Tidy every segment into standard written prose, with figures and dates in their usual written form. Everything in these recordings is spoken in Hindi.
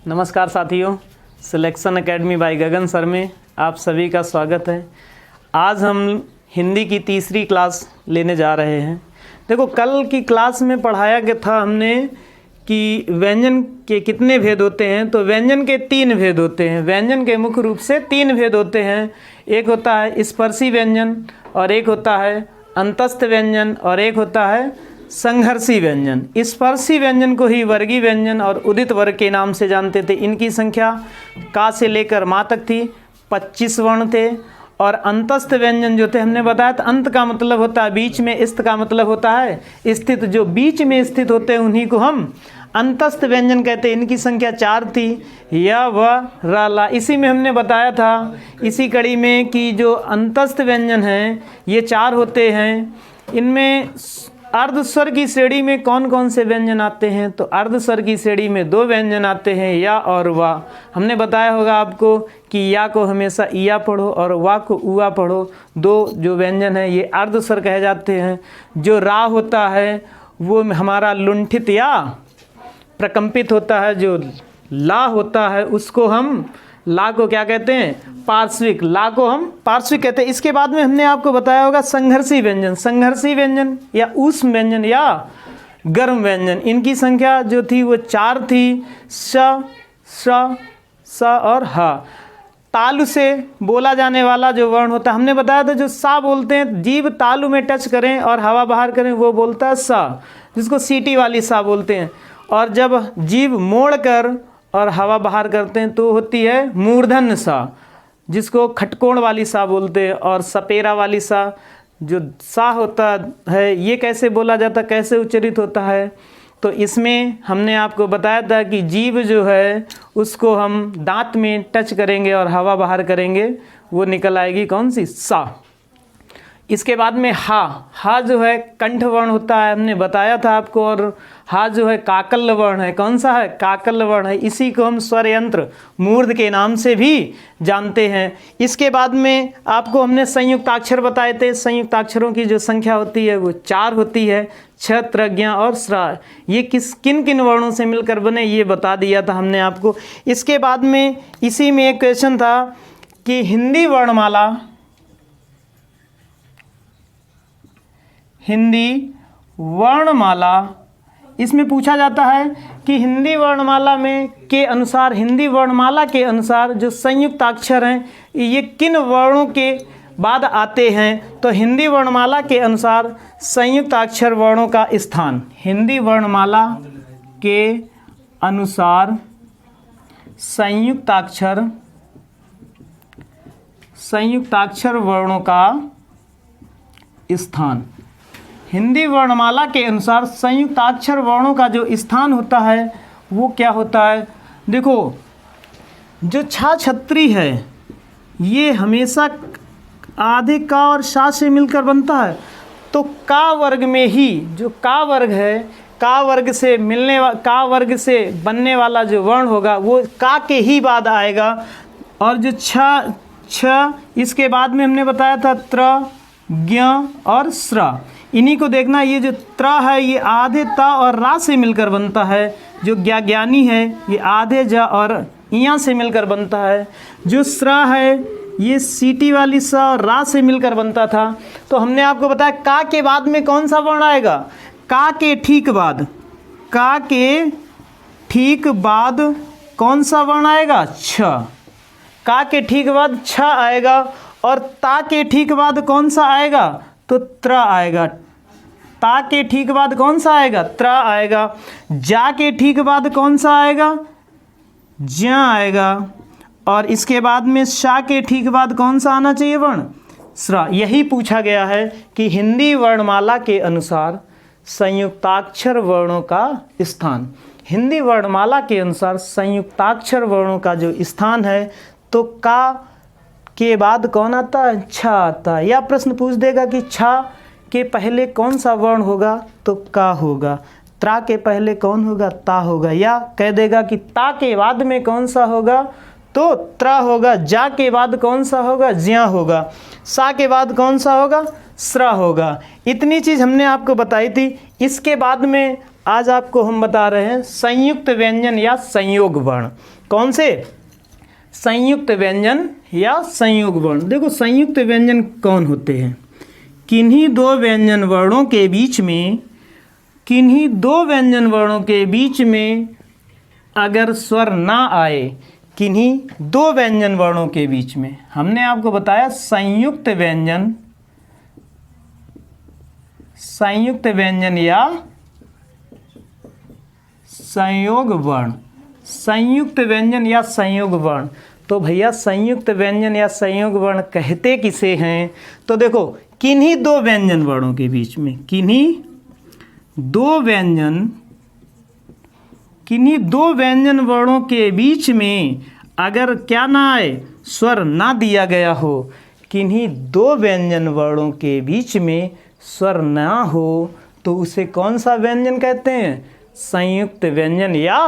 नमस्कार साथियों, सिलेक्शन एकेडमी बाय गगन सर में आप सभी का स्वागत है। आज हम हिंदी की तीसरी क्लास लेने जा रहे हैं। देखो, कल की क्लास में पढ़ाया गया था हमने कि व्यंजन के कितने भेद होते हैं। तो व्यंजन के 3 भेद होते हैं। व्यंजन के मुख्य रूप से 3 भेद होते हैं। एक होता है स्पर्शी व्यंजन, और एक होता है अंतस्थ व्यंजन, और एक होता है संघर्षी व्यंजन। स्पर्शी व्यंजन को ही वर्गीय व्यंजन और उदित वर्ग के नाम से जानते थे। इनकी संख्या का से लेकर माँ तक थी, 25 वर्ण थे। और अंतस्थ व्यंजन जो थे, हमने बताया था अंत का मतलब होता है बीच में, स्थ का मतलब होता है स्थित। जो बीच में स्थित होते हैं उन्हीं को हम अंतस्थ व्यंजन कहते हैं। इनकी संख्या 4 थी, य व र ला। इसी में हमने बताया था, इसी कड़ी में, कि जो अंतस्थ व्यंजन हैं ये 4 होते हैं। इनमें अर्धस्वर की श्रेणी में कौन कौन से व्यंजन आते हैं? तो अर्धस्वर की श्रेणी में 2 व्यंजन आते हैं, या और वा। हमने बताया होगा आपको कि या को हमेशा इया पढ़ो और वा को उआ पढ़ो। 2 जो व्यंजन हैं ये अर्धस्वर कहे जाते हैं। जो रा होता है वो हमारा लुंठित या प्रकंपित होता है। जो ला होता है उसको हम, ला को क्या कहते हैं? पार्श्विक। ला को हम पार्श्विक कहते हैं। इसके बाद में हमने आपको बताया होगा संघर्षी व्यंजन। संघर्षी व्यंजन या ऊष्म व्यंजन या गर्म व्यंजन, इनकी संख्या जो थी वो 4 थी, श, स और ह। तालु से बोला जाने वाला जो वर्ण होता है, हमने बताया था जो सा बोलते हैं, जीभ तालु में टच करें और हवा बाहर करें वो बोलता है सा, जिसको सीटी वाली सा बोलते हैं। और जब जीभ मोड़ कर और हवा बाहर करते हैं तो होती है मूर्धन्य सा, जिसको खटकोण वाली सा बोलते हैं। और सपेरा वाली सा जो सा होता है, ये कैसे बोला जाता, कैसे उच्चारित होता है? तो इसमें हमने आपको बताया था कि जीभ जो है उसको हम दांत में टच करेंगे और हवा बाहर करेंगे, वो निकल आएगी कौन सी? सा। इसके बाद में हा। हा जो है कंठ वर्ण होता है, हमने बताया था आपको। और हा जो है काकल वर्ण है। कौन सा है? काकल वर्ण है। इसी को हम स्वर यंत्र मूर्ध के नाम से भी जानते हैं। इसके बाद में आपको हमने संयुक्ताक्षर बताए थे। संयुक्ताक्षरों की जो संख्या होती है वो 4 होती है, छ, त्र, ज्ञ और स्रा। ये किन किन वर्णों से मिलकर बने ये बता दिया था हमने आपको। इसके बाद में इसी में एक क्वेश्चन था कि हिंदी वर्णमाला, इसमें पूछा जाता है कि हिंदी वर्णमाला में के अनुसार, हिंदी वर्णमाला के अनुसार जो संयुक्ताक्षर हैं ये किन वर्णों के बाद आते हैं? तो हिंदी वर्णमाला के अनुसार संयुक्ताक्षर वर्णों का स्थान, हिंदी वर्णमाला के अनुसार संयुक्ताक्षर वर्णों का स्थान, हिंदी वर्णमाला के अनुसार संयुक्ताक्षर वर्णों का जो स्थान होता है वो क्या होता है? देखो, जो छा छत्री है ये हमेशा आधे का और शा से मिलकर बनता है। तो का वर्ग में ही जो का वर्ग है, का वर्ग से बनने वाला जो वर्ण होगा वो का के ही बाद आएगा। और जो छ, इसके बाद में हमने बताया था त्र, ज्ञ और स्र। इन्हीं को देखना, ये जो त्र है ये आधे ता और रा से मिलकर बनता है। जो ज्ञानी है ये आधे ज और इया से मिलकर बनता है। जो स्र है ये सीटी वाली सा और रा से मिलकर बनता था। तो हमने आपको बताया का के बाद में कौन सा वर्ण आएगा? का के ठीक बाद, का के ठीक बाद कौन सा वर्ण आएगा? छ। का के ठीक बाद छ आएगा। और ता के ठीक बाद कौन सा आएगा? तो त्र आएगा। ता के ठीक बाद कौन सा आएगा? त्र आएगा। जा के ठीक बाद कौन सा आएगा? ज्ञ आएगा। और इसके बाद में शा के ठीक बाद कौन सा आना चाहिए वर्ण? स्रा। यही पूछा गया है कि हिंदी वर्णमाला के अनुसार संयुक्ताक्षर वर्णों का स्थान, हिंदी वर्णमाला के अनुसार संयुक्ताक्षर वर्णों का जो स्थान है, तो का के बाद कौन आता है? छ आता है। या प्रश्न पूछ देगा कि छ के पहले कौन सा वर्ण होगा? तो का होगा। त्रा के पहले कौन होगा? ता होगा। या कह देगा कि ता के बाद में कौन सा होगा? तो त्रा होगा। जा के बाद कौन सा होगा? ज्या होगा। सा के बाद कौन सा होगा? स्रा होगा। इतनी चीज़ हमने आपको बताई थी। इसके बाद में आज आपको हम बता रहे हैं संयुक्त व्यंजन या संयोग वर्ण। कौन से? संयुक्त व्यंजन या संयोग वर्ण। देखो संयुक्त व्यंजन कौन होते हैं? किन्हीं दो व्यंजन वर्णों के बीच में, किन्हीं दो व्यंजन वर्णों के बीच में अगर स्वर ना आए, किन्हीं दो व्यंजन वर्णों के बीच में, हमने आपको बताया संयुक्त व्यंजन, संयुक्त व्यंजन या संयोग वर्ण, संयुक्त व्यंजन या संयोग वर्ण। तो भैया संयुक्त व्यंजन या संयोग वर्ण कहते किसे हैं? तो देखो किन्हीं दो व्यंजन वर्णों के बीच में, किन्हीं दो व्यंजन वर्णों के बीच में अगर क्या ना आए, स्वर ना दिया गया हो, किन्हीं दो व्यंजन वर्णों के बीच में स्वर ना हो, तो उसे कौन सा व्यंजन कहते हैं? संयुक्त व्यंजन या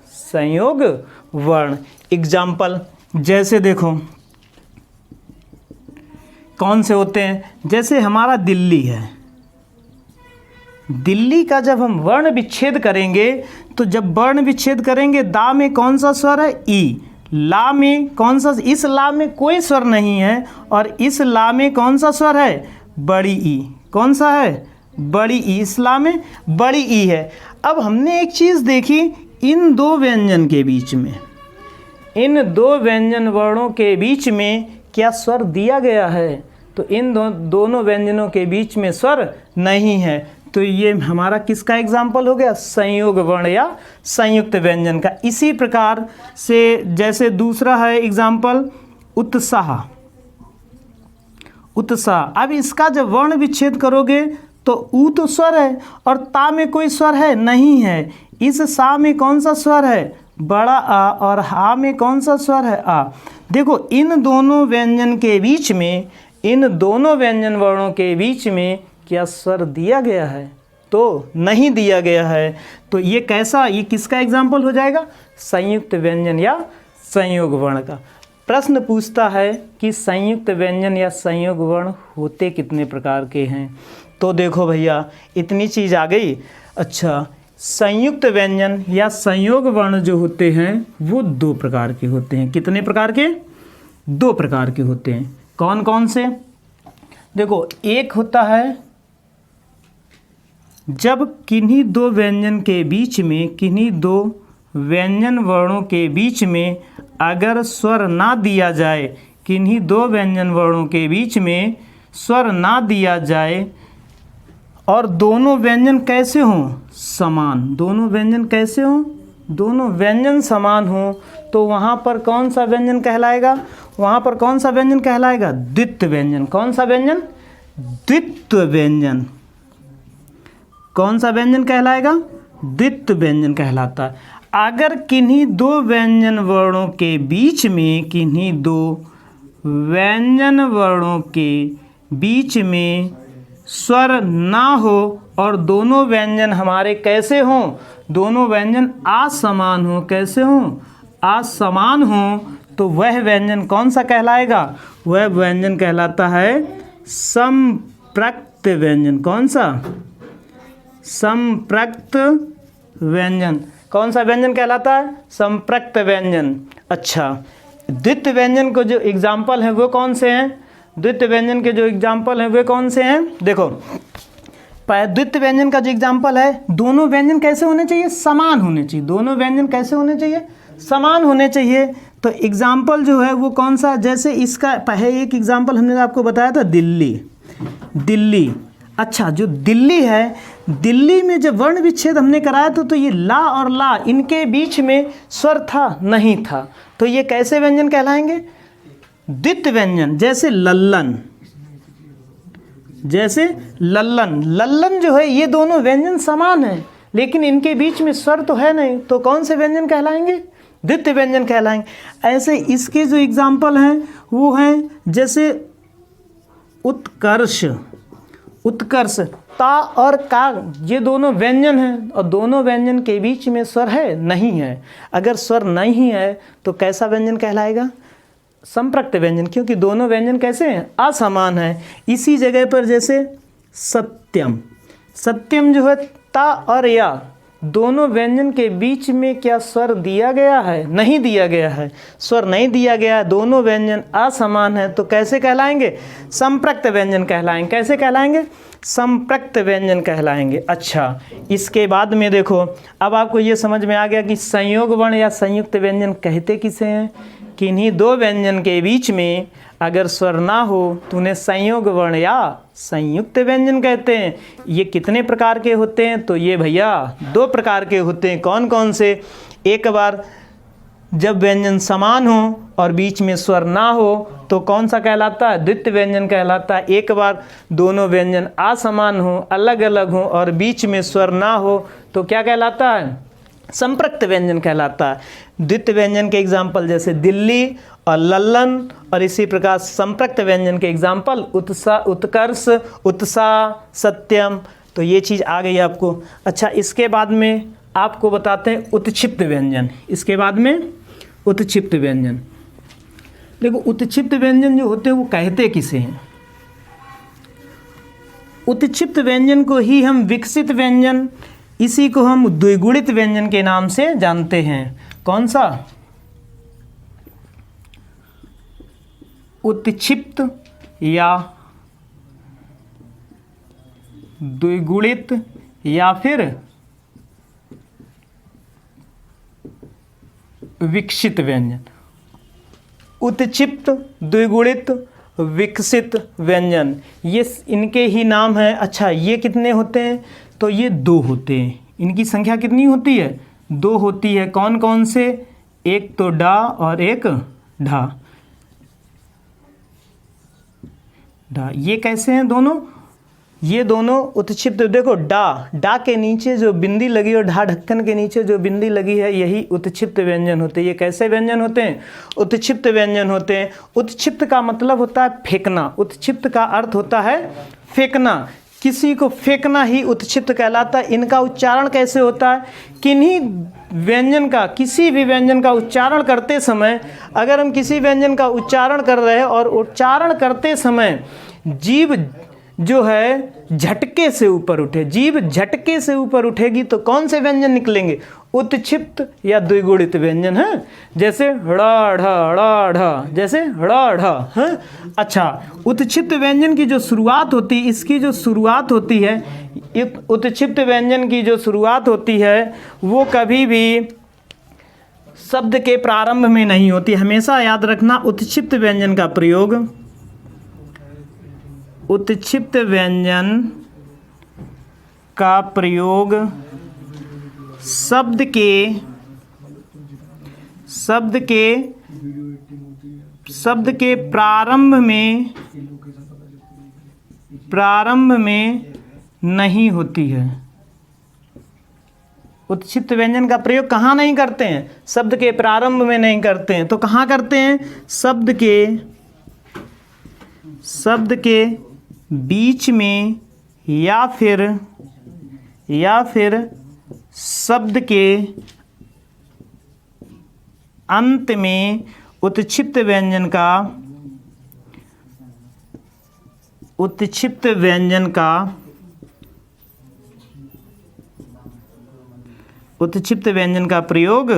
संयोग वर्ण। एग्जाम्पल जैसे देखो कौन से होते हैं? जैसे हमारा दिल्ली है, दिल्ली का जब हम वर्ण विच्छेद करेंगे, तो जब वर्ण विच्छेद करेंगे, दा में कौन सा स्वर है? ई। ला में कौन सा? इस ला में कोई स्वर नहीं है, और इस ला में कौन सा स्वर है? बड़ी ई। कौन सा है? बड़ी ई। इस ला में बड़ी ई है। अब हमने एक चीज़ देखी, इन दो व्यंजन के बीच में, इन दो व्यंजन वर्णों के बीच में क्या स्वर दिया गया है? तो इन दोनों व्यंजनों के बीच में स्वर नहीं है। तो ये हमारा किसका एग्जाम्पल हो गया? संयोग वर्ण या संयुक्त व्यंजन का। इसी प्रकार से जैसे दूसरा है एग्जाम्पल उत्साह, उत्साह। अब इसका जब वर्ण विच्छेद करोगे तो ऊ तो स्वर है और ता में कोई स्वर है? नहीं है। इस सा में कौन सा स्वर है? बड़ा आ। और हा में कौन सा स्वर है? आ। देखो इन दोनों व्यंजन के बीच में, इन दोनों व्यंजन वर्णों के बीच में क्या स्वर दिया गया है? तो नहीं दिया गया है। तो ये कैसा, ये किसका एग्जाम्पल हो जाएगा? संयुक्त व्यंजन या संयोग वर्ण का। प्रश्न पूछता है कि संयुक्त व्यंजन या संयोग वर्ण होते कितने प्रकार के हैं? तो देखो भैया इतनी चीज़ आ गई। अच्छा, संयुक्त व्यंजन या संयोग वर्ण जो होते हैं वो दो प्रकार के होते हैं। कितने प्रकार के? दो प्रकार के होते हैं। कौन कौन से? देखो एक होता है जब किन्हीं दो व्यंजन के बीच में, किन्हीं दो व्यंजन वर्णों के बीच में अगर स्वर ना दिया जाए, किन्हीं दो व्यंजन वर्णों के बीच में स्वर ना दिया जाए और दोनों व्यंजन कैसे हों? समान। दोनों व्यंजन कैसे हों? दोनों व्यंजन समान हों, तो वहाँ पर कौन सा व्यंजन कहलाएगा? वहाँ पर कौन सा व्यंजन कहलाएगा? द्वित्व व्यंजन। कौन सा व्यंजन? द्वित्व व्यंजन। कौन सा व्यंजन कहलाएगा? द्वित्व व्यंजन कहलाता है। अगर किन्हीं दो व्यंजन वर्णों के बीच में, किन्हीं दो व्यंजन वर्णों के बीच में स्वर ना हो और दोनों व्यंजन हमारे कैसे हों? दोनों व्यंजन असमान हों। कैसे हों? असमान हों, तो वह व्यंजन कौन सा कहलाएगा? वह व्यंजन कहलाता है संप्रक्त व्यंजन। कौन सा? संप्रक्त व्यंजन। कौन सा व्यंजन कहलाता है? संप्रक्त व्यंजन। अच्छा, द्वित्व व्यंजन को जो एग्जाम्पल हैं वो कौन से हैं? द्वित्व व्यंजन के जो एग्जाम्पल हैं वे कौन से हैं? देखो द्वित्व व्यंजन का जो एग्जाम्पल है, दोनों व्यंजन कैसे होने चाहिए? समान होने चाहिए। दोनों व्यंजन कैसे होने चाहिए? समान होने चाहिए। तो एग्जाम्पल जो है वो कौन सा? जैसे इसका पहले एक एग्जाम्पल हमने आपको बताया था, दिल्ली। दिल्ली। अच्छा, जो दिल्ली है, दिल्ली में जब वर्ण विच्छेद हमने कराया तो ये ला और ला इनके बीच में स्वर था? नहीं था। तो ये कैसे व्यंजन कहलाएंगे? द्वित्व व्यंजन। जैसे लल्लन, जैसे लल्लन। लल्लन जो है ये दोनों व्यंजन समान हैं, लेकिन इनके बीच में स्वर तो है नहीं, तो कौन से व्यंजन कहलाएंगे? द्वित्व व्यंजन कहलाएंगे। ऐसे इसके जो एग्जाम्पल हैं वो हैं जैसे उत्कर्ष। उत्कर्ष, ता और का ये दोनों व्यंजन हैं और दोनों व्यंजन के बीच में स्वर है? नहीं है। अगर स्वर नहीं है तो कैसा व्यंजन कहलाएगा? संप्रक्त व्यंजन, क्योंकि दोनों व्यंजन कैसे हैं? असमान है। इसी जगह पर जैसे सत्यम। सत्यम जो है ता और या, दोनों व्यंजन के बीच में क्या स्वर दिया गया है? नहीं दिया गया है, स्वर नहीं दिया गया है, दोनों व्यंजन असमान है, तो कैसे कहलाएंगे? संपृक्त व्यंजन कहलाएंगे। कैसे कहलाएंगे? संपृक्त व्यंजन कहलाएंगे। अच्छा, इसके बाद में देखो, अब आपको ये समझ में आ गया कि संयोग वर्ण या संयुक्त व्यंजन कहते किसे हैं? किन्हीं दो व्यंजन के बीच में अगर स्वर ना हो तो उन्हें संयोग वर्ण या संयुक्त व्यंजन कहते हैं। ये कितने प्रकार के होते हैं? तो ये भैया 2 प्रकार के होते हैं। कौन कौन से? एक बार जब व्यंजन समान हो और बीच में स्वर ना हो तो कौन सा कहलाता है? द्वितीय व्यंजन कहलाता है। एक बार दोनों व्यंजन असमान हो, अलग अलग हो और बीच में स्वर ना हो तो क्या कहलाता है? संपृक्त व्यंजन कहलाता है। द्वितीय व्यंजन के एग्जाम्पल जैसे दिल्ली और लल्लन, और इसी प्रकार संपृक्त व्यंजन के एग्जाम्पल उत्साह, उत्कर्ष, उत्साह, सत्यम। तो ये चीज़ आ गई आपको। अच्छा, इसके बाद में आपको बताते हैं उत्क्षिप्त व्यंजन। इसके बाद में उत्क्षिप्त व्यंजन। देखो, उत्क्षिप्त व्यंजन जो होते हैं वो कहते किसे हैं? उत्क्षिप्त व्यंजन को ही हम विकसित व्यंजन, इसी को हम द्विगुणित व्यंजन के नाम से जानते हैं। कौन सा? उत्क्षिप्त या द्विगुणित या फिर विकसित व्यंजन। उत्क्षिप्त, द्विगुणित, विकसित व्यंजन, ये इनके ही नाम हैं। अच्छा, ये कितने होते हैं? तो ये 2 होते हैं। इनकी संख्या कितनी होती है? 2 होती है। कौन कौन से? एक तो डा और एक ढा। ढा, ये कैसे हैं दोनों? ये दोनों उत्क्षिप्त। देखो, डा के नीचे जो बिंदी लगी और ढा ढक्कन के नीचे जो बिंदी लगी है, यही उत्क्षिप्त व्यंजन होते हैं। ये कैसे व्यंजन होते हैं? उत्क्षिप्त व्यंजन होते हैं। उत्क्षिप्त का मतलब होता है फेंकना। उत्क्षिप्त का अर्थ होता है फेंकना। किसी को फेंकना ही उत्क्षिप्त कहलाता है। इनका उच्चारण कैसे होता है? किन्हीं व्यंजन का, किसी भी व्यंजन का उच्चारण करते समय, अगर हम किसी व्यंजन का उच्चारण कर रहे हैं और उच्चारण करते समय जीभ जो है झटके से ऊपर उठे, जीभ झटके से ऊपर उठेगी तो कौन से व्यंजन निकलेंगे? उत्क्षिप्त या द्विगुणित व्यंजन है। जैसे ड़ा ढा ढा, जैसे ड़ा ढा है। अच्छा, उत्क्षिप्त व्यंजन की जो शुरुआत होती है, इसकी जो शुरुआत होती है, उत्क्षिप्त व्यंजन की जो शुरुआत होती है वो कभी भी शब्द के प्रारंभ में नहीं होती। हमेशा याद रखना, उत्क्षिप्त व्यंजन का प्रयोग, उत्क्षिप्त व्यंजन का प्रयोग शब्द के प्रारंभ में नहीं होती है। उत्क्षिप्त व्यंजन का प्रयोग कहाँ नहीं करते हैं? शब्द के प्रारंभ में नहीं करते हैं। तो कहाँ करते हैं? शब्द के बीच में या फिर शब्द के अंत में उत्क्षिप्त व्यंजन का प्रयोग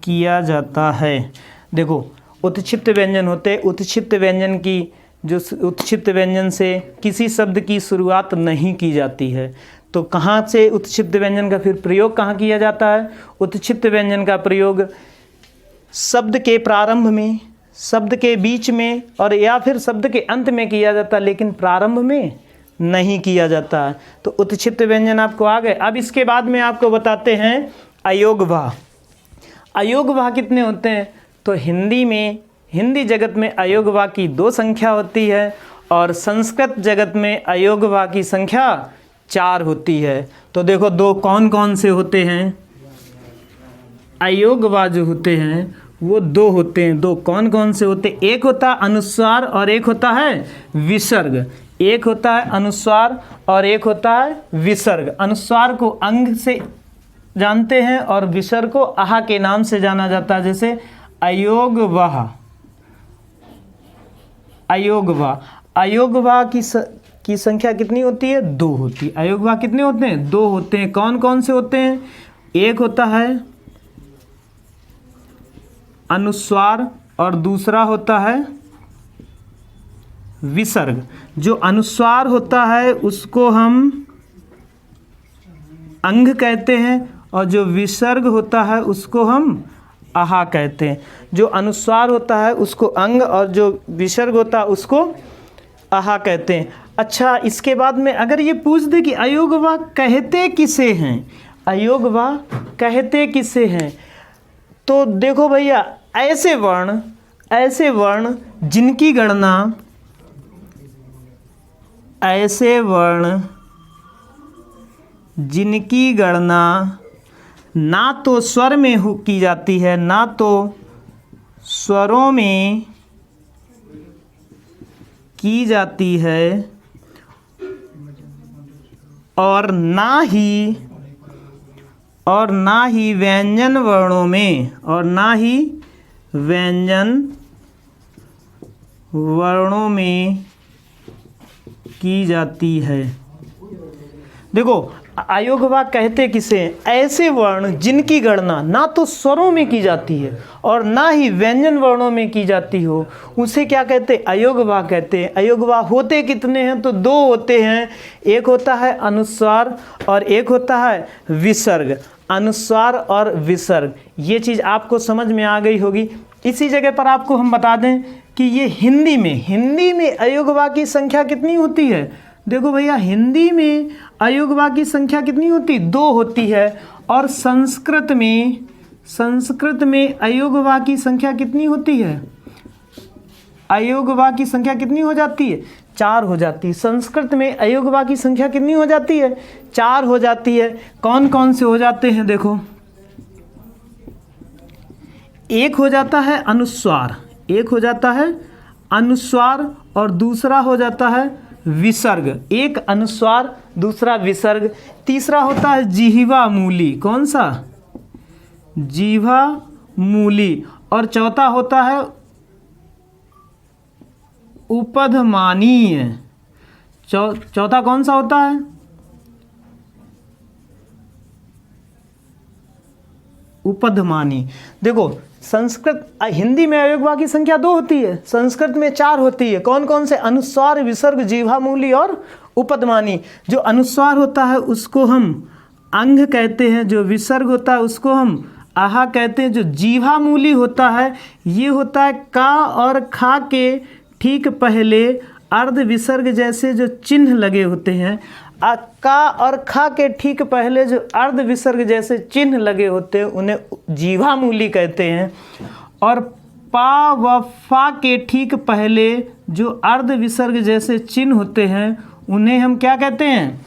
किया जाता है। देखो, उत्क्षिप्त व्यंजन होते, उत्क्षिप्त व्यंजन की जो उत्क्षिप्त व्यंजन से किसी शब्द की शुरुआत नहीं की जाती है। तो कहाँ से उत्क्षिप्त व्यंजन का फिर प्रयोग कहाँ किया जाता है? उत्क्षिप्त व्यंजन का प्रयोग शब्द के प्रारंभ में, शब्द के बीच में और या फिर शब्द के अंत में किया जाता है, लेकिन प्रारंभ में नहीं किया जाता है। तो उत्क्षिप्त व्यंजन आपको आ गए। अब इसके बाद में आपको बताते हैं अयोगवाह। अयोगवाह कितने होते हैं? तो हिंदी जगत में अयोगवाह की 2 संख्या होती है और संस्कृत जगत में अयोगवाह की संख्या 4 होती है। तो देखो, 2 कौन कौन से होते हैं? अयोगवाह जो होते हैं वो 2 होते हैं। 2 कौन कौन से होते हैं? एक होता है अनुस्वार और एक होता है विसर्ग। एक होता है अनुस्वार और एक होता है विसर्ग। अनुस्वार को अंग से जानते हैं और विसर्ग को आहा के नाम से जाना जाता है। जैसे अयोगवाह, अयोगवाह, अयोगवाह की की संख्या कितनी होती है? 2 होती है। अयोग्यवाह कितने होते हैं? 2 होते हैं। कौन कौन से होते हैं? एक होता है अनुस्वार और दूसरा होता है विसर्ग। जो अनुस्वार होता है उसको हम अंग कहते हैं और जो विसर्ग होता है उसको हम आहा कहते हैं। जो अनुस्वार होता है उसको अंग और जो विसर्ग होता है उसको आहा कहते हैं। अच्छा, इसके बाद में अगर ये पूछ दे कि अयोग्यवाह कहते किसे हैं, अयोग्यवाह कहते किसे हैं, तो देखो भैया, ऐसे वर्ण जिनकी गणना, ऐसे वर्ण जिनकी गणना ना तो स्वर में की जाती है, ना तो स्वरों में की जाती है, और ना ही व्यंजन वर्णों में, और ना ही व्यंजन वर्णों में की जाती है। देखो, अयोग्यवाह कहते किसे हैं? ऐसे वर्ण जिनकी गणना ना तो स्वरों में की जाती है और ना ही व्यंजन वर्णों में की जाती हो, उसे क्या कहते हैं? अयोग्यवाह कहते हैं। अयोग्यवाह होते कितने हैं? तो 2 होते हैं। एक होता है अनुस्वार और एक होता है विसर्ग। अनुस्वार और विसर्ग, ये चीज़ आपको समझ में आ गई होगी। इसी जगह पर आपको हम बता दें कि ये हिंदी में अयोग्यवाह की संख्या कितनी होती है? देखो भैया, हिंदी में अयोग्यवाह की संख्या कितनी होती? 2 होती है। और संस्कृत में अयोग्यवाह की संख्या कितनी होती है? अयोग्यवाह की संख्या कितनी हो जाती है? 4 हो जाती है। संस्कृत में अयोग्यवाह की संख्या कितनी हो जाती है? 4 हो जाती है। कौन कौन से हो जाते हैं? देखो, एक हो जाता है अनुस्वार, और दूसरा हो जाता है विसर्ग। एक अनुस्वार, दूसरा विसर्ग। तीसरा होता है जिह्वा मूली। कौन सा? जिह्वा मूली। और चौथा होता है उपधमानीय। चौथा कौन सा होता है? उपधमानी। देखो, हिंदी में अयोग्यवाह की संख्या 2 होती है, संस्कृत में 4 होती है। कौन कौन से? अनुस्वार, विसर्ग, जिह्वामूली और उपधमानी। जो अनुस्वार होता है उसको हम अंग कहते हैं, जो विसर्ग होता है उसको हम आहा कहते हैं। जो जिह्वामूली होता है ये होता है का और खा के ठीक पहले अर्ध विसर्ग जैसे जो चिन्ह लगे होते हैं। का और खा के ठीक पहले जो अर्ध विसर्ग जैसे चिन्ह लगे होते हैं उन्हें जिह्वामूली कहते हैं। और पा व फा के ठीक पहले जो अर्ध विसर्ग जैसे चिन्ह होते हैं उन्हें हम क्या कहते हैं?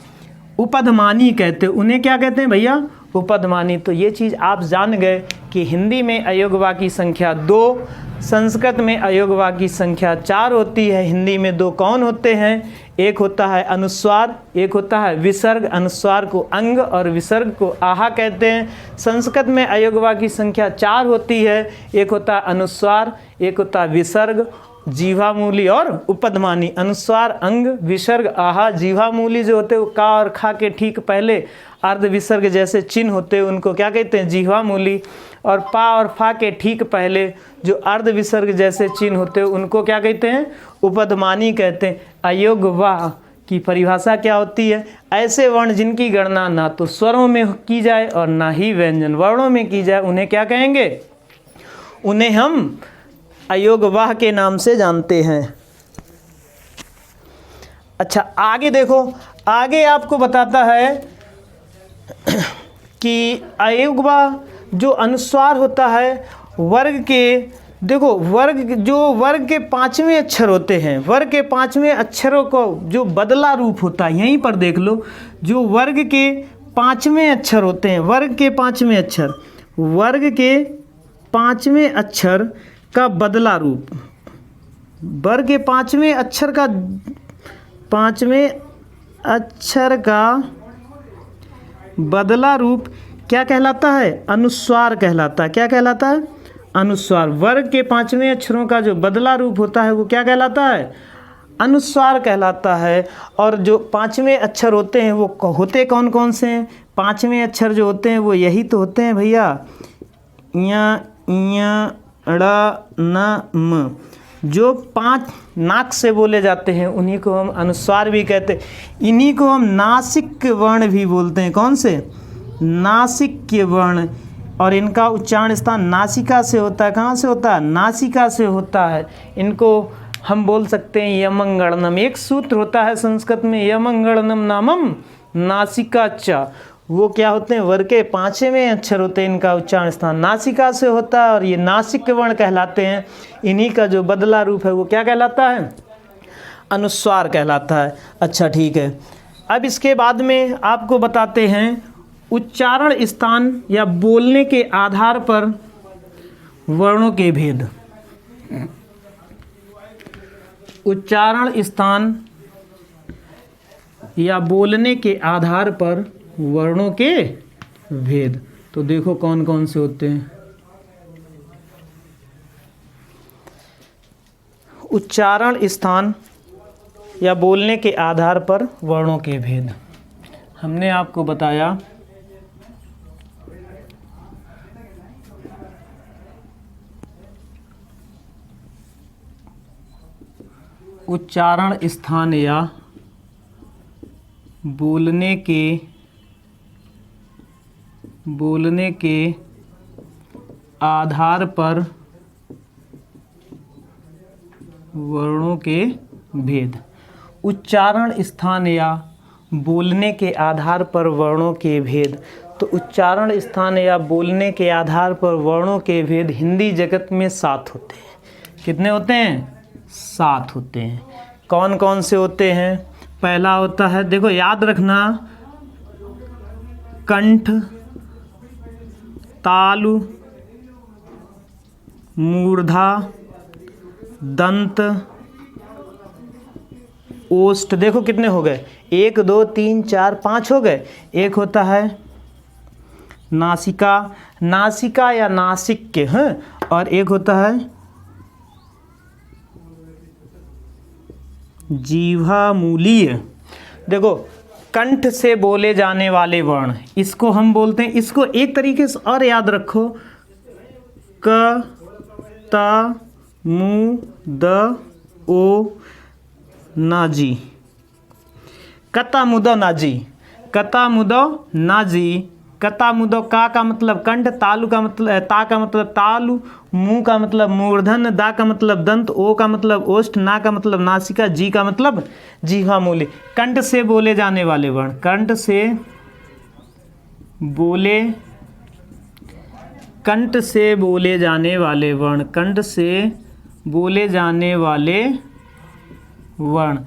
उपधमानी कहते हैं। उन्हें क्या कहते हैं भैया? उपधमानी। तो ये चीज़ आप जान गए कि हिंदी में अयोग्यवाह की संख्या 2, संस्कृत में अयोग्यवाह की संख्या 4 होती है। हिंदी में 2 कौन होते हैं? एक होता है अनुस्वार, एक होता है विसर्ग। अनुस्वार को अंग और विसर्ग को आहा कहते हैं। संस्कृत में अयोग्यवाह की संख्या 4 होती है। एक होता है अनुस्वार, एक होता है विसर्ग, जिह्वामूली और उपधमानी। अनुस्वार, अंग, विसर्ग, आहा, जिह्वामूली जो होते हैं वो का और खा के ठीक पहले अर्ध विसर्ग जैसे चिन्ह होते हैं उनको क्या कहते हैं? जिह्वामूली। और पा और फा के ठीक पहले जो अर्ध विसर्ग जैसे चिन्ह होते हैं उनको क्या कहते हैं? उपधमानी कहते हैं। अयोग्यवाह की परिभाषा क्या होती है? ऐसे वर्ण जिनकी गणना ना तो स्वरों में की जाए और ना ही व्यंजन वर्णों में की जाए, उन्हें क्या कहेंगे? उन्हें हम अयोग्यवाह के नाम से जानते हैं। अच्छा, आगे देखो, आगे आपको बताता है कि अयोग्यवाह जो अनुस्वार होता है वर्ग के, देखो वर्ग के 5वें अक्षर होते हैं, वर्ग के 5वें अक्षरों को जो बदला रूप होता है, यहीं पर देख लो, जो वर्ग के 5वें अक्षर होते हैं, वर्ग के 5वें अक्षर का बदला रूप, वर्ग के 5वें अक्षर का बदला रूप क्या कहलाता है? अनुस्वार कहलाता है। क्या कहलाता है? अनुस्वार। वर्ग के 5वें अक्षरों का जो बदला रूप होता है वो क्या कहलाता है? अनुस्वार कहलाता है। और जो पांचवें अक्षर होते हैं वो होते कौन कौन से हैं? पांचवें अक्षर जो होते हैं वो यही तो होते हैं भैया, य, ड़, न, म। जो 5 नाक से बोले जाते हैं उन्हीं को हम अनुस्वार भी कहते हैं। इन्हीं को हम नासिक वर्ण भी बोलते हैं। कौन से? नासिक वर्ण। और इनका उच्चारण स्थान नासिका से होता है। कहाँ से होता है? नासिका से होता है। इनको हम बोल सकते हैं यमंगणनम। एक सूत्र होता है संस्कृत में, यमंगणनम नामम नासिका च। वो क्या होते हैं? वर्ग के 5वें अक्षर होते हैं, इनका उच्चारण स्थान नासिका से होता है और ये नासिक वर्ण कहलाते हैं। इन्हीं का जो बदला रूप है वो क्या कहलाता है? अनुस्वार कहलाता है। अच्छा ठीक है, अब इसके बाद में आपको बताते हैं उच्चारण स्थान या बोलने के आधार पर वर्णों के भेद। उच्चारण स्थान या बोलने के आधार पर वर्णों के भेद। तो देखो कौन कौन से होते हैं। उच्चारण स्थान या बोलने के आधार पर वर्णों के भेद। हमने आपको बताया उच्चारण स्थान या बोलने के आधार पर वर्णों के भेद। उच्चारण स्थान या बोलने के आधार पर वर्णों के भेद। तो उच्चारण स्थान या बोलने के आधार पर वर्णों के भेद हिंदी जगत में 7 होते हैं। कितने होते हैं? 7 होते हैं। कौन कौन से होते हैं? पहला होता है, देखो याद रखना, कंठ, तालु, मूर्धा, दंत, ओष्ठ। देखो कितने हो गए? 1 2 3 4 5 हो गए। एक होता है नासिका, नासिका या नासिक के हैं। और एक होता है जीवामूलीय। देखो कंठ से बोले जाने वाले वर्ण, इसको हम बोलते हैं, इसको एक तरीके से और याद रखो, क, ता, मु, द, ओ, नाजी। कता मुदो नाजी, कता मुदो नाजी। कता मुदो का मतलब कंठ, तालु का मतलब ता का मतलब तालु, मुंह का मतलब मूर्धन, दा का मतलब दंत, ओ का मतलब ओष्ठ, ना का मतलब नासिका, जी का मतलब जीवामूली। कंठ से बोले जाने वाले वर्ण, कंठ से बोले जाने वाले वर्ण, कंठ से बोले जाने वाले वर्ण।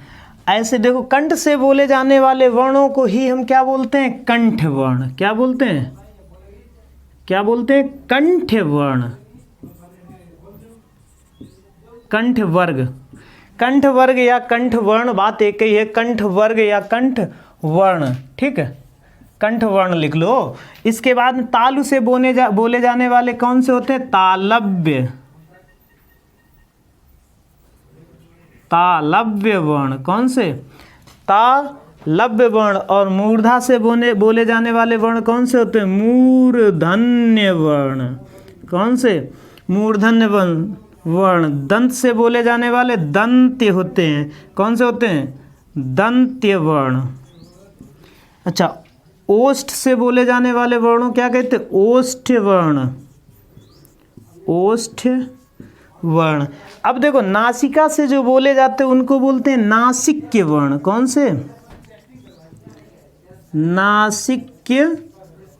ऐसे देखो कंठ से बोले जाने वाले वर्णों को ही हम क्या बोलते हैं? कंठ वर्ण। क्या बोलते हैं? क्या बोलते हैं? कंठ वर्ण। कंठ वर्ग, कंठ वर्ग या कंठ वर्ण, बात एक ही है। कंठ वर्ग या कंठ वर्ण, ठीक है, कंठ वर्ण लिख लो। इसके बाद तालु से बोले जाने वाले कौन से होते हैं? तालव्य, तालव्य वर्ण। कौन से? तालव्य वर्ण। और मूर्धा से बोले जाने वाले वर्ण कौन से होते हैं? मूर्धन्य वर्ण। कौन से? मूर्धन्य वर्ण। दंत से बोले जाने वाले दंत्य होते हैं। कौन से होते हैं? दंत्य वर्ण। अच्छा, ओष्ठ से बोले जाने वाले वर्णों क्या कहते हैं? ओष्ठ वर्ण, ओष्ठ वर्ण। अब देखो नासिका से जो बोले जाते हैं उनको बोलते हैं नासिक्य वर्ण। कौन से? नासिक्य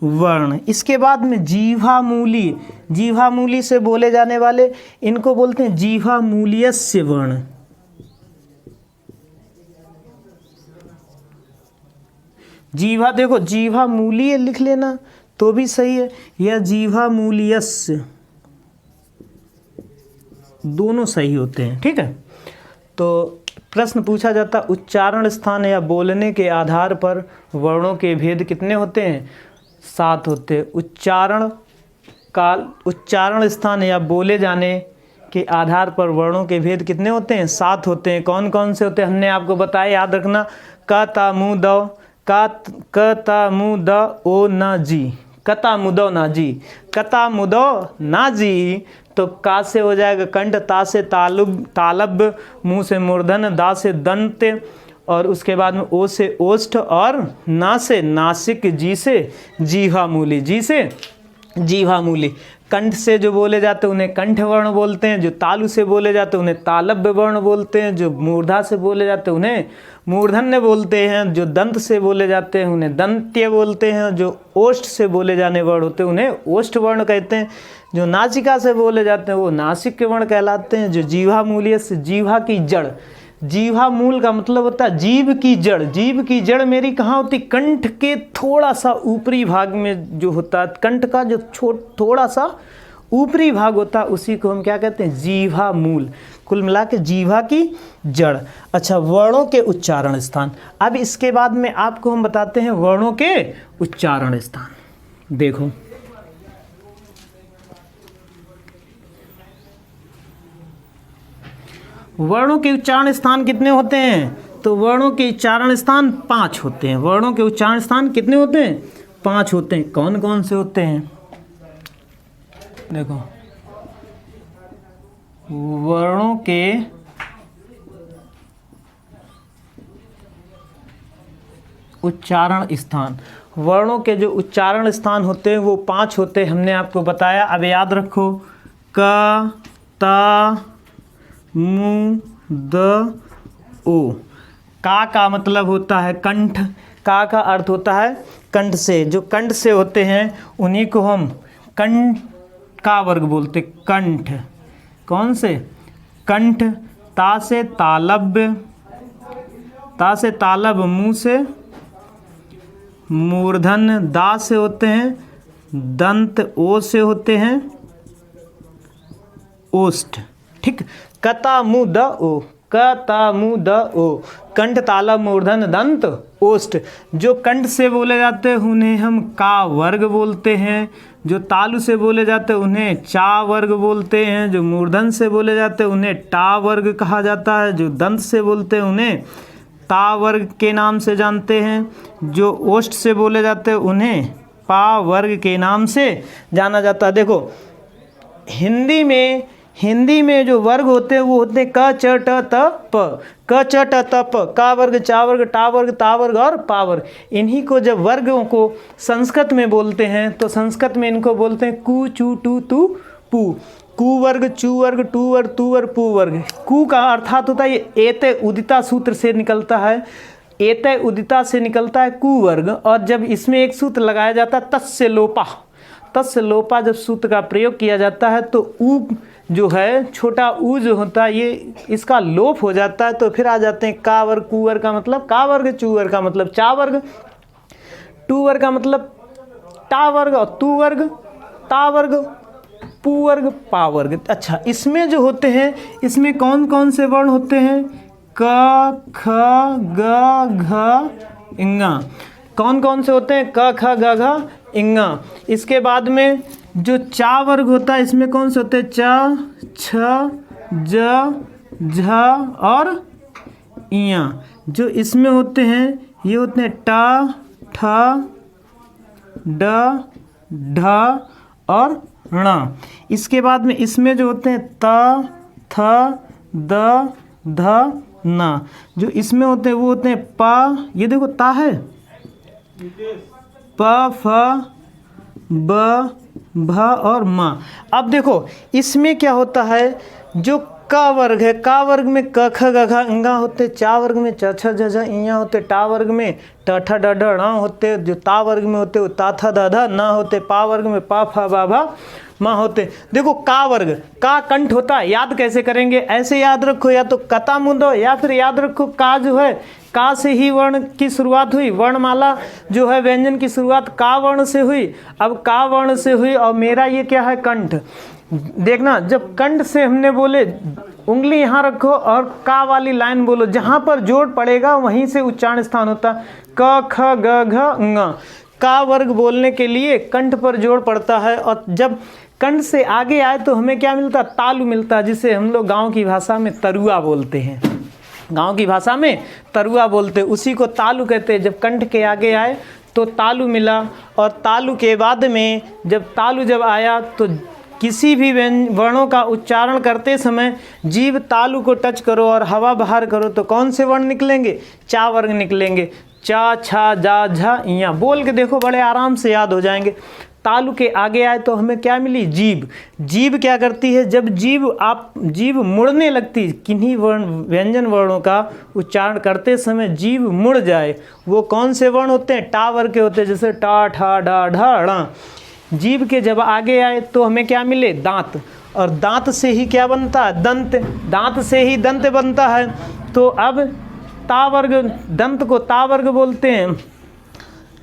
वर्ण। इसके बाद में जीवामूली, जीवामूली से बोले जाने वाले इनको बोलते हैं जीवामूलीयस्य वर्ण। जीवा, देखो जीवामूलीय लिख लेना तो भी सही है, या जीवामूलीयस्य, दोनों सही होते हैं, ठीक है। तो प्रश्न पूछा जाता उच्चारण स्थान या बोलने के आधार पर वर्णों के भेद कितने होते हैं? 7 होते हैं। उच्चारण स्थान या बोले जाने के आधार पर वर्णों के भेद कितने होते हैं? 7 होते हैं। कौन कौन से होते हैं हमने आपको बताया, याद रखना। क ता मु द, क ता मु द ओ ना जी, कता मुदो ना जी, कता मुदो ना जी। तो का से हो जाएगा कंठ, ता से तालब, मुंह से मूर्धन, दा से दंत, और उसके बाद में ओ से ओष्ठ, और ना से नासिक, जी से जीवा मूली, जी से जीवा मूली। कंठ से जो बोले जाते हैं उन्हें कंठ वर्ण बोलते हैं, जो तालु से बोले जाते हैं उन्हें तालव्य वर्ण बोलते हैं, जो मूर्धा से बोले जाते हैं उन्हें मूर्धन्य बोलते हैं, जो दंत से बोले जाते हैं उन्हें दंत्य बोलते हैं, जो ओष्ठ से बोले जाने वर्ण होते हैं उन्हें ओष्ठ वर्ण कहते हैं, जो नासिका से बोले जाते हैं वो नासिक के वर्ण कहलाते हैं, जो जीवा मूलीय से जीवा की जड़, जीवा मूल का मतलब होता है जीव की जड़। जीव की जड़ मेरी कहाँ होती? कंठ के थोड़ा सा ऊपरी भाग में जो होता है, कंठ का जो थोड़ा सा ऊपरी भाग होता है उसी को हम क्या कहते हैं? जीवा मूल। कुल मिला के जीवा की जड़। अच्छा, वर्णों के उच्चारण स्थान। अब इसके बाद में आपको हम बताते हैं वर्णों के उच्चारण स्थान। देखो, वर्णों के उच्चारण स्थान कितने होते हैं? तो वर्णों के उच्चारण स्थान 5 होते हैं। वर्णों के उच्चारण स्थान कितने होते हैं? 5 होते हैं। कौन कौन से होते हैं? देखो, वर्णों के उच्चारण स्थान, वर्णों के जो उच्चारण स्थान होते हैं वो 5 होते हैं, हमने आपको बताया। अब याद रखो, क ता मु द ओ। का मतलब होता है कंठ, का अर्थ होता है कंठ से। जो कंठ से होते हैं उन्हीं को हम कंठ का वर्ग बोलते, कंठ। कौन से? कंठ। ता से तालव्य, ता से तालब, मुंह से मूर्धन, दा से होते हैं दंत, ओ से होते हैं ओष्ठ। ठीक, कता मु द ओ, कता मु द ओ, कंठ तालव मूर्धन दंत ओष्ठ। जो कंठ से बोले जाते हैं उन्हें हम का वर्ग बोलते हैं, जो तालु से बोले जाते हैं उन्हें चा वर्ग बोलते हैं, जो मूर्धन से बोले जाते हैं उन्हें टा वर्ग कहा जाता है, जो दंत से बोलते हैं उन्हें ता वर्ग के नाम से जानते हैं, जो ओष्ठ से बोले जाते हैं उन्हें पा वर्ग के नाम से जाना जाता है। देखो, हिंदी में जो वर्ग होते हैं वो होते हैं क च ट त प, क च ट त प, का वर्ग, चा वर्ग, टा वर्ग, ता वर्ग और पा वर्ग। इन्हीं को जब वर्गों को संस्कृत में बोलते हैं तो संस्कृत में इनको बोलते हैं कु, चू, टू, तू, पू। कु वर्ग, चू वर्ग, टू वर्ग, तू वर्ग, पू वर्ग। कु का अर्थात होता है ये एते उदिता सूत्र से निकलता है, एते उदिता से निकलता है कु वर्ग। और जब इसमें एक सूत्र लगाया जाता है तस्य लोपा, तस्य लोपा जब सूत्र का प्रयोग किया जाता है तो ऊ जो है, छोटा ऊ जो होता है ये इसका लोप हो जाता है, तो फिर आ जाते हैं का वर्ग, कु वर्ग का मतलब का वर्ग, चू वर्ग का मतलब चा वर्ग, टू वर्ग का मतलब टा वर्ग, और तू वर्ग ता वर्ग, पू वर्ग पा वर्ग। अच्छा, इसमें जो होते हैं इसमें कौन कौन से वर्ण होते हैं? क ख ग घ इंगा। कौन कौन से होते हैं? क ख ग घ इंगा। इसके बाद में जो चा वर्ग होता है इसमें कौन से होते हैं? च, छ, ज, झ और इया। जो इसमें होते हैं ये होते हैं ट, ठ, ड, ढ और ण। इसके बाद में इसमें जो होते हैं त, थ, द, ध, न। जो इसमें होते हैं वो होते हैं प, ये देखो ता है, प, फ, ब, भ और म। अब देखो इसमें क्या होता है, जो का वर्ग है, का वर्ग में क ख ग घ इंगा होते, चा वर्ग में च छ ज झ इया होते, टा वर्ग में ट ठ ड ढ ण होते, जो ता वर्ग में होते वो ता थ द ध न होते, पा वर्ग में पा फ बा भा म होते। देखो का वर्ग, का कंठ होता है, याद कैसे करेंगे? ऐसे याद रखो, या तो कता मुदो, या फिर याद रखो का जो है का से ही वर्ण की शुरुआत हुई, वर्णमाला जो है व्यंजन की शुरुआत का वर्ण से हुई। अब का वर्ण से हुई और मेरा ये क्या है? कंठ। देखना, जब कंठ से हमने बोले उंगली यहाँ रखो और का वाली लाइन बोलो, जहाँ पर जोड़ पड़ेगा वहीं से उच्चारण स्थान होता। क ख ग घ ङ। का वर्ग बोलने के लिए कंठ पर जोड़ पड़ता है, और जब कंठ से आगे आए तो हमें क्या मिलता है? तालु मिलता है, जिसे हम लोग गाँव की भाषा में तरुआ बोलते हैं। गांव की भाषा में तरुआ बोलते हैं, उसी को तालु कहते हैं। जब कंठ के आगे आए तो तालु मिला, और तालु के बाद में जब तालु जब आया तो किसी भी वर्णों का उच्चारण करते समय जीभ तालु को टच करो और हवा बाहर करो तो कौन से वर्ण निकलेंगे? चा वर्ग निकलेंगे। चा, छा, जा, झा, इया बोल के देखो, बड़े आराम से याद हो जाएंगे। तालु के आगे आए तो हमें क्या मिली? जीभ। जीभ क्या करती है? जब जीभ मुड़ने लगती, किन्हीं व्यंजन वर्णों का उच्चारण करते समय जीभ मुड़ जाए, वो कौन से वर्ण होते हैं? टा वर्ग के होते हैं, जैसे टा, ठा, डा, ढा, ड़ा। जीभ के जब आगे आए तो हमें क्या मिले? दांत। और दांत से ही क्या बनता है? दंत। दांत से ही दंत बनता है। तो अब ता वर्ग, दंत को ता वर्ग बोलते हैं।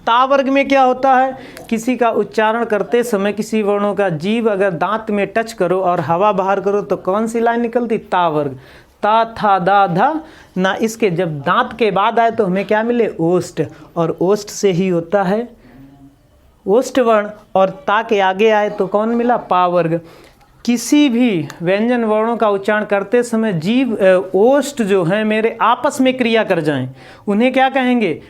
ता वर्ग में क्या होता है? किसी का उच्चारण करते समय किसी वर्णों का जीभ अगर दांत में टच करो और हवा बाहर करो तो कौन सी लाइन निकलती? ता वर्ग। ता, था, दा, धा ना। इसके जब दांत के बाद आए तो हमें क्या मिले? ओष्ठ। और ओष्ठ से ही होता है ओष्ठ वर्ण। और ता के आगे आए तो कौन मिला? पा वर्ग। किसी भी व्यंजन वर्णों का उच्चारण करते समय जीभ ओष्ठ जो है मेरे आपस में क्रिया कर जाएं, उन्हें क्या कहेंगे?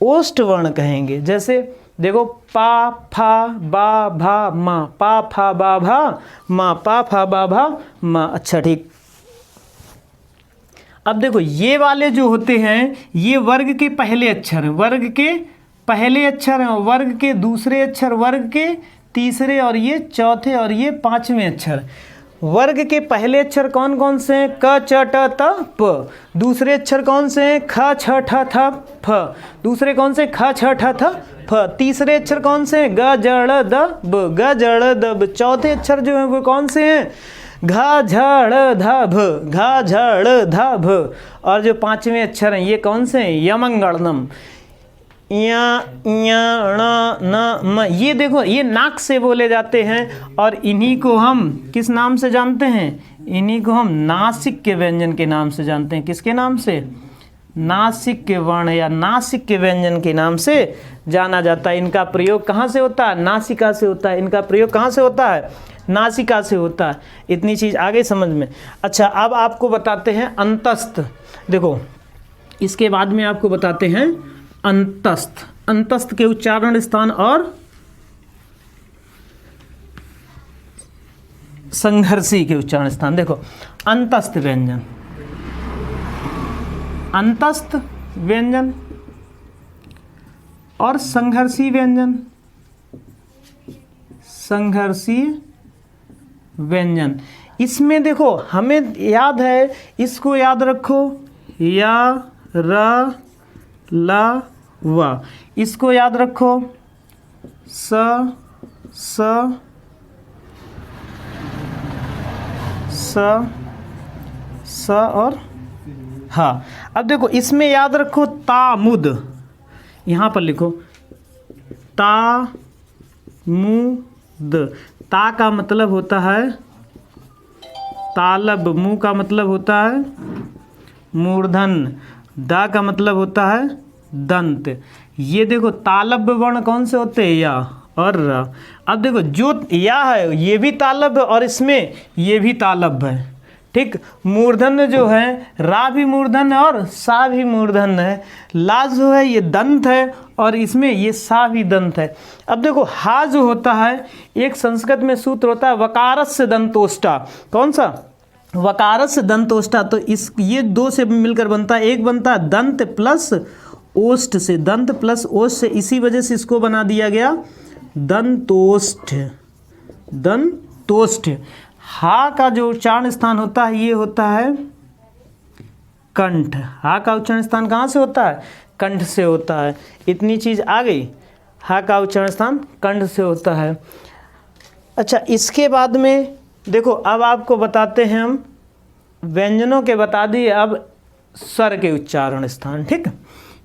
ओष्ठ वर्ण कहेंगे। जैसे देखो, पा, फा, बा, भा, मा। पा, फा, बा, भा, मा। पा, फा, बा, भा, मा। अच्छा, ठीक। अब देखो, ये वाले जो होते हैं ये वर्ग के पहले अक्षर हैं, वर्ग के पहले अक्षर हैं, वर्ग के दूसरे अक्षर, वर्ग के तीसरे, और ये चौथे, और ये पांचवें अक्षर। वर्ग के पहले अक्षर कौन कौन से हैं? क, च, ट, त, प। दूसरे अक्षर कौन से हैं? ख, छ, ठ, थ, फ। दूसरे कौन से? ख, छ, ठ, थ, फ। तीसरे अक्षर कौन से हैं? ग, ज, ड़, द, ब। ग, ज, ड़, द, ब। चौथे अक्षर जो हैं वो कौन से हैं? घ, झ, ड़, ध, भ। घ, झ, ड़, ध, भ। और जो पांचवें अक्षर हैं ये कौन से हैं? यमंगणनम। या, ण, न, म। ये देखो, ये नाक से बोले जाते हैं, और इन्हीं को हम किस नाम से जानते हैं? इन्हीं को हम नासिक के व्यंजन के नाम से जानते हैं। किसके नाम से? नासिक के वर्ण या नासिक के व्यंजन के नाम से जाना जाता है। इनका प्रयोग कहाँ से होता है? नासिका से होता है। इनका प्रयोग कहाँ से होता है? नासिका से होता है। इतनी चीज़ आ गई समझ में। अच्छा, अब आपको बताते हैं अंतस्थ। देखो, इसके बाद में आपको बताते हैं अंतस्थ। अंतस्थ के उच्चारण स्थान और संघर्षी के उच्चारण स्थान। देखो, अंतस्थ व्यंजन, अंतस्थ व्यंजन और संघर्षी व्यंजन, संघर्षी व्यंजन। इसमें देखो, हमें याद है, इसको याद रखो, या, र, ला, वा। इसको याद रखो, स, स और हाँ। अब देखो, इसमें याद रखो तामुद। यहाँ पर लिखो तामुद। ता का मतलब होता है तालब, मु का मतलब होता है मूर्धन, दा का मतलब होता है दंत। ये देखो, तालब वर्ण कौन से होते हैं? या और र। अब देखो, जो या है ये भी तालब है और इसमें ये भी तालब है, ठीक। मूर्धन जो है, रा भी मूर्धन है और सा भी मूर्धन है। ला जो है ये दंत है और इसमें ये सा भी दंत है। अब देखो, हा जो होता है, एक संस्कृत में सूत्र होता है वकारस्य दंतोष्टा। कौन सा? वकारस्य दंतोष्टा। तो इस ये दो से मिलकर बनता है, एक बनता है दंत प्लस ओष्ठ से, दंत प्लस ओष्ठ से। इसी वजह से इसको बना दिया गया दंतोष्ठ, दंतोष्ठ। हा का जो उच्चारण स्थान होता है ये होता है कंठ। हा का उच्चारण स्थान कहाँ से होता है? कंठ से होता है। इतनी चीज़ आ गई। हा का उच्चारण स्थान कंठ से होता है। अच्छा, इसके बाद में देखो, अब आपको बताते हैं हम व्यंजनों के बता दिए, अब स्वर के उच्चारण स्थान, ठीक।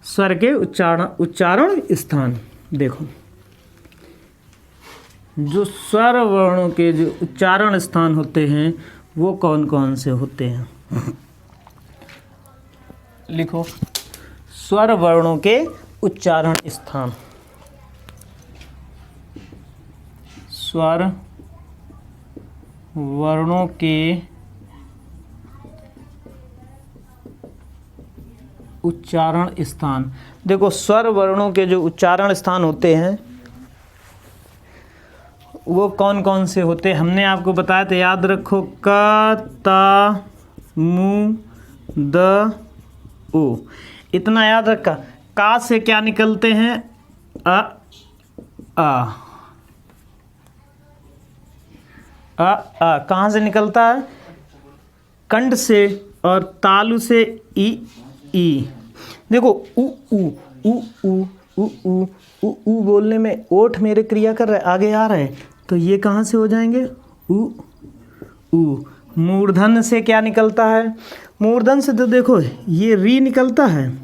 स्वर के उच्चारण स्थान देखो, जो स्वर वर्णों के जो उच्चारण स्थान होते हैं वो कौन कौन से होते हैं? लिखो, स्वर वर्णों के उच्चारण स्थान। स्वर वर्णों के उच्चारण स्थान। देखो स्वर वर्णों के जो उच्चारण स्थान होते हैं वो कौन कौन से होते हैं, हमने आपको बताया था, याद रखो। क त मु द ओ, इतना याद रखा। का से क्या निकलते हैं? अ आ कहाँ से निकलता है? कंठ से। और तालु से ई। देखो उ उ उ उ उ उ उ उ बोलने में ओठ मेरे क्रिया कर रहा है, आगे आ रहा है, तो ये कहाँ से हो जाएंगे? उ उ। मूर्धन से क्या निकलता है? मूर्धन से तो देखो ये री निकलता है,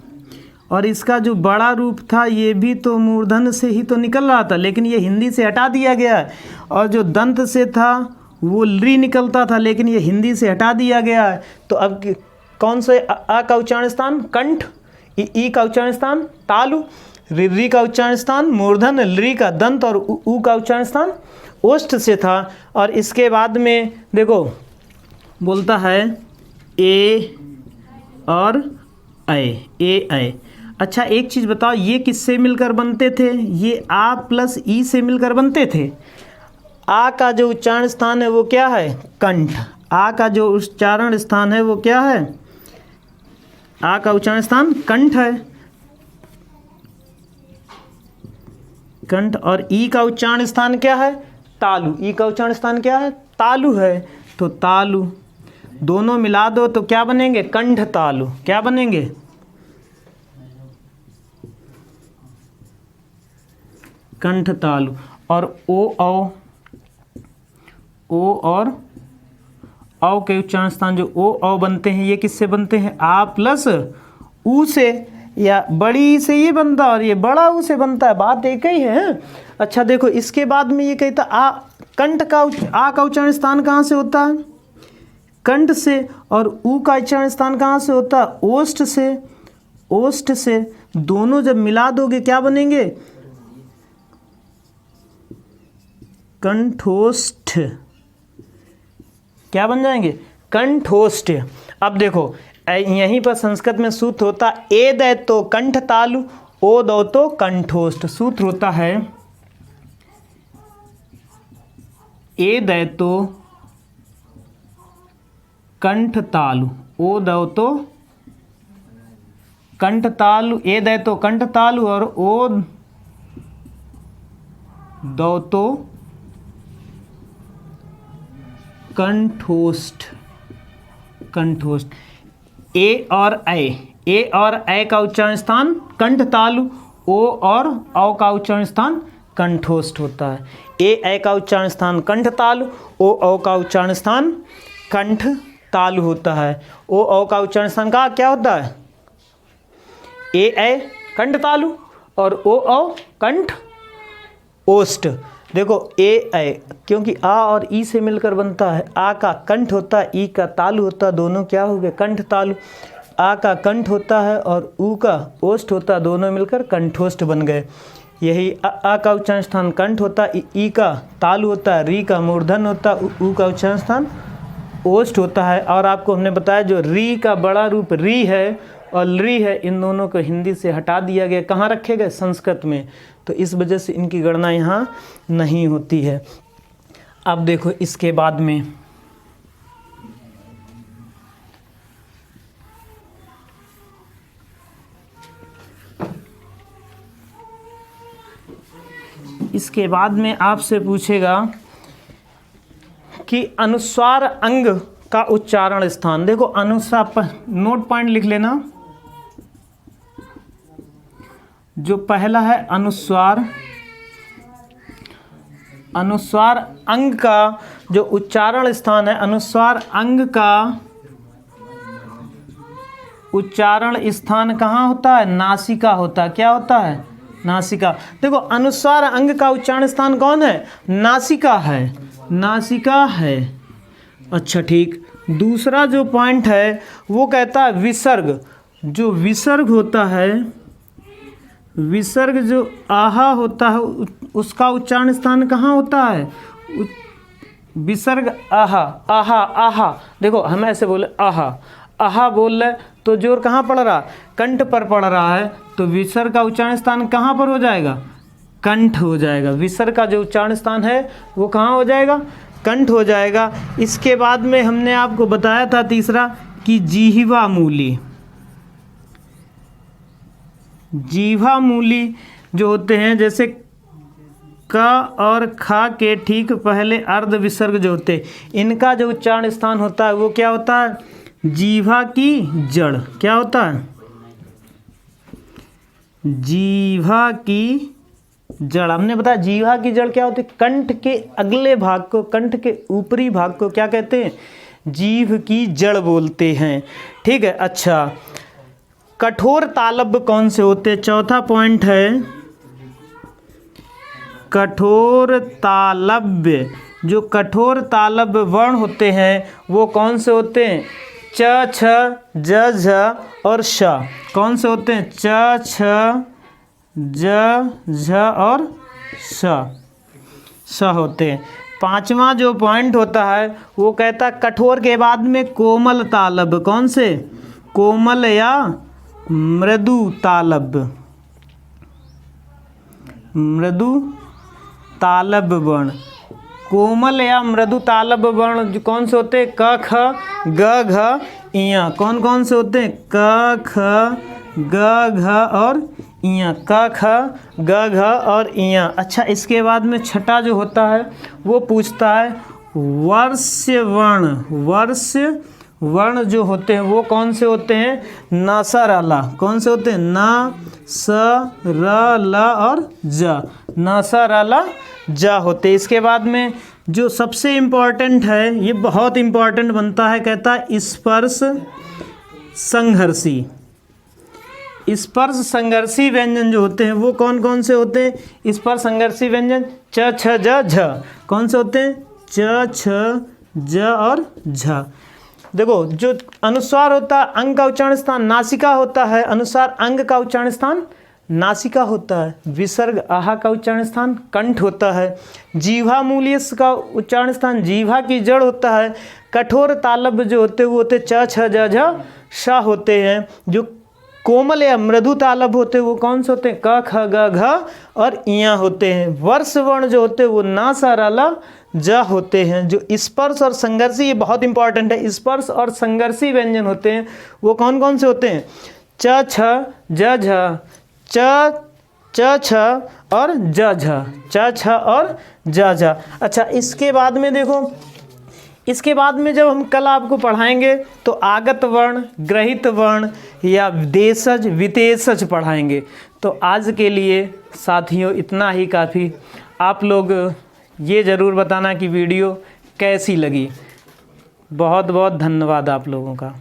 और इसका जो बड़ा रूप था ये भी तो मूर्धन से ही तो निकल रहा था, लेकिन ये हिंदी से हटा दिया गया है। और जो दंत से था वो री निकलता था, लेकिन ये हिंदी से हटा दिया गया है। तो अब कौन से? आ का उच्चारण स्थान कंठ, ई का उच्चारण स्थान तालु, री का उच्चारण स्थान मूर्धन, ली का दंत, और उ का उच्चारण स्थान ओष्ठ से था। और इसके बाद में देखो बोलता है ए और ए। अच्छा एक चीज़ बताओ, ये किससे मिलकर बनते थे? ये आ प्लस ई से मिलकर बनते थे। आ का जो उच्चारण स्थान है वो क्या है? कंठ। आ का जो उच्चारण स्थान है वो क्या है? आ का उच्चारण स्थान कंठ है, कंठ। और ई का उच्चारण स्थान क्या है? तालु। ई का उच्चारण स्थान क्या है? तालु है। तो तालु दोनों मिला दो तो क्या बनेंगे? कंठ तालु। क्या बनेंगे? कंठ तालु। और ओ और औ के उच्चारण स्थान जो ओ औ बनते हैं, ये किससे बनते हैं? आ प्लस ऊ से, या बड़ी से ये बनता है और ये बड़ा ऊ से बनता है, बात एक ही है। अच्छा देखो इसके बाद में ये कहता आ कंठ का आ का उच्चारण स्थान कहाँ से होता है? कंठ से। और ऊ का उच्चारण स्थान कहाँ से होता है? ओष्ठ से। ओष्ठ से दोनों जब मिला दोगे क्या बनेंगे? कंठोष्ठ। क्या बन जाएंगे? कंठोष्ठ। अब देखो यहीं पर संस्कृत में सूत्र होता ए दै तो कंठ तालु, ओ दो तो कंठोष्ठ। सूत्र होता है ए दै तो कंठ तालु, ओ दो तो कंठ तालु। ए दै तो कंठ तालु और ओ दो तो कंठोष्ठ। कंठोष्ठ। ए और ए का उच्चारण स्थान कंठ तालु, ओ और औ का उच्चारण स्थान कंठोष्ठ होता है। ए का उच्चारण स्थान कंठ तालु, ओ औ का उच्चारण स्थान कंठ तालु होता है। ओ औ का उच्चारण स्थान का क्या होता है? ए कंठ तालु और ओ औ कंठ ओष्ठ। देखो ए क्योंकि आ और ई से मिलकर बनता है। आ का कंठ होता है, ई का तालु होता है, दोनों क्या हो गए? कंठ तालु। आ का कंठ होता है और ऊ का ओष्ठ होता है, दोनों मिलकर कंठोष्ठ बन गए। यही आ का उच्चारण स्थान कंठ होता है, ई का तालु होता है, री का मूर्धन होता है, ऊ का उच्चारण स्थान ओष्ठ होता है। और आपको हमने बताया जो री का बड़ा रूप री है और ली है, इन दोनों को हिंदी से हटा दिया गया। कहाँ रखे गए? संस्कृत में। तो इस वजह से इनकी गणना यहाँ नहीं होती है। अब देखो इसके बाद में आपसे पूछेगा कि अनुस्वार अंग का उच्चारण स्थान। देखो अनुस्वार, नोट पॉइंट लिख लेना। जो पहला है अनुस्वार, अनुस्वार अंग का जो उच्चारण स्थान है, अनुस्वार अंग का उच्चारण स्थान कहाँ होता है? नासिका होता है। क्या होता है? नासिका। देखो अनुस्वार अंग का उच्चारण स्थान कौन है? नासिका है। नासिका है। अच्छा ठीक। दूसरा जो पॉइंट है वो कहता है विसर्ग। जो विसर्ग होता है, विसर्ग जो आहा होता है, उसका उच्चारण स्थान कहाँ होता है? विसर्ग आहा, आहा आहा, देखो हम ऐसे बोले आहा, आहा बोल रहे तो जोर कहाँ पड़ रहा, कंठ पर पड़ रहा है, तो विसर्ग का उच्चारण स्थान कहाँ पर हो जाएगा, कंठ हो जाएगा। विसर्ग का जो उच्चारण स्थान है वो कहाँ हो जाएगा, कंठ हो जाएगा। इसके बाद में हमने आपको बताया था तीसरा कि जीवा मूली, जीवा मूली जो होते हैं, जैसे क और खा के ठीक पहले अर्ध विसर्ग जो होते हैं, इनका जो उच्चारण स्थान होता है वो क्या होता है, जीवा की जड़। क्या होता है, जीवा की जड़। हमने बताया जीवा की जड़ क्या होती है, कंठ के अगले भाग को, कंठ के ऊपरी भाग को क्या कहते हैं, जीभ की जड़ बोलते हैं। ठीक है। अच्छा, कठोर तालव्य कौन से होते हैं, चौथा पॉइंट है कठोर तालव्य। जो कठोर तालव्य वर्ण होते हैं वो कौन से होते हैं, च छ ज झ और श। कौन से होते हैं, च छ ज झ और श होते हैं। पांचवा जो पॉइंट होता है वो कहता है कठोर के बाद में कोमल तालव्य। कौन से, कोमल या मृदु तालव्य, मृदु तालव्य वर्ण। कोमल या मृदु तालव्य वर्ण जो कौन से होते हैं, क ख ग घ इया। कौन कौन से होते हैं, क ख ग घ और इया, क ख ग घ और इया। अच्छा, इसके बाद में छठा जो होता है वो पूछता है वर्ष्य वर्ण। वर्ष्य वर्ण जो होते हैं वो कौन से होते हैं, न स र ल। कौन से होते हैं, न स र ल और ज, न स र ल ज होते हैं। इसके बाद में जो सबसे इम्पॉर्टेंट है, ये बहुत इम्पॉर्टेंट बनता है, कहता है स्पर्श संघर्षी। स्पर्श संघर्षी व्यंजन जो होते हैं वो कौन कौन से होते हैं, स्पर्श संघर्षी व्यंजन च छ ज झ। कौन से होते हैं, च छ ज और झ। देखो, जो अनुस्वार होता है अंग का उच्चारण स्थान नासिका होता है, अनुस्वार अंग का उच्चारण स्थान नासिका होता है। विसर्ग आहा का उच्चारण स्थान कंठ होता है। जीवा मूल्यस का उच्चारण स्थान जीवा की जड़ होता है। कठोर तालव्य जो होते हैं वो होते च छ ज झ श होते हैं। जो कोमल या मृदु तालव्य होते हैं वो कौन से होते हैं, क ख ग घ और इया होते हैं। वर्ष वर्ण जो होते हैं वो न स र ल ज होते हैं। जो स्पर्श और संघर्षी, ये बहुत इंपॉर्टेंट है, स्पर्श और संघर्षी व्यंजन होते हैं वो कौन कौन से होते हैं, च छ ज झ, च छ और ज झ, च छ और ज झ। अच्छा, इसके बाद में देखो, इसके बाद में जब हम कल आपको पढ़ाएंगे तो आगत वर्ण, ग्रहित वर्ण या देशज विदेशज पढ़ाएंगे। तो आज के लिए साथियों इतना ही काफ़ी। आप लोग ये ज़रूर बताना कि वीडियो कैसी लगी। बहुत बहुत धन्यवाद आप लोगों का।